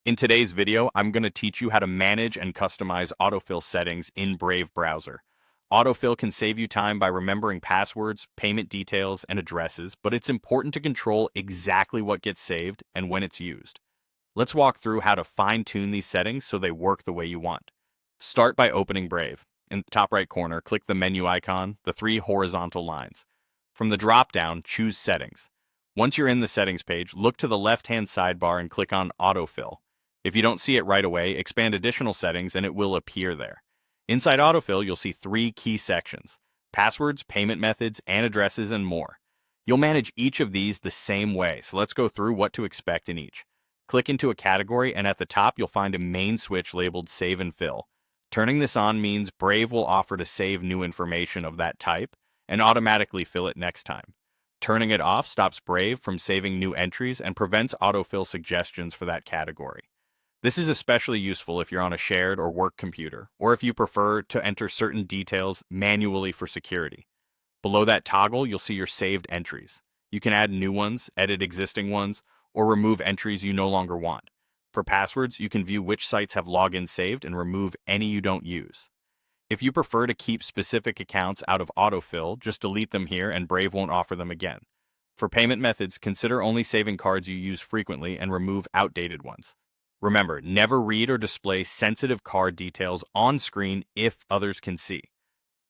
In today's video, I'm going to teach you how to manage and customize autofill settings in Brave browser. Autofill can save you time by remembering passwords, payment details, and addresses, but it's important to control exactly what gets saved and when it's used. Let's walk through how to fine-tune these settings so they work the way you want. Start by opening Brave. In the top right corner, click the menu icon, the three horizontal lines. From the drop-down, choose Settings. Once you're in the settings page, look to the left-hand sidebar and click on Autofill. If you don't see it right away, expand additional settings and it will appear there. Inside Autofill, you'll see three key sections: passwords, payment methods, and addresses, and more. You'll manage each of these the same way, so let's go through what to expect in each. Click into a category, and at the top, you'll find a main switch labeled Save and Fill. Turning this on means Brave will offer to save new information of that type and automatically fill it next time. Turning it off stops Brave from saving new entries and prevents autofill suggestions for that category. This is especially useful if you're on a shared or work computer, or if you prefer to enter certain details manually for security. Below that toggle, you'll see your saved entries. You can add new ones, edit existing ones, or remove entries you no longer want. For passwords, you can view which sites have logins saved and remove any you don't use. If you prefer to keep specific accounts out of autofill, just delete them here and Brave won't offer them again. For payment methods, consider only saving cards you use frequently and remove outdated ones. Remember, never read or display sensitive card details on screen if others can see.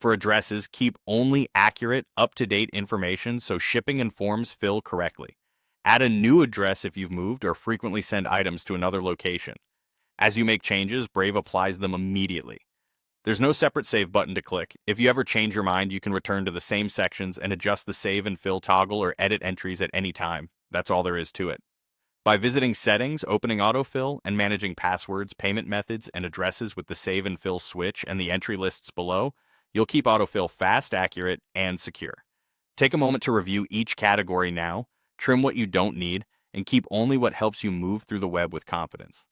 For addresses, keep only accurate, up-to-date information so shipping and forms fill correctly. Add a new address if you've moved or frequently send items to another location. As you make changes, Brave applies them immediately. There's no separate save button to click. If you ever change your mind, you can return to the same sections and adjust the save and fill toggle or edit entries at any time. That's all there is to it. By visiting Settings, opening Autofill, and managing passwords, payment methods, and addresses with the Save and Fill switch and the entry lists below, you'll keep Autofill fast, accurate, and secure. Take a moment to review each category now, trim what you don't need, and keep only what helps you move through the web with confidence.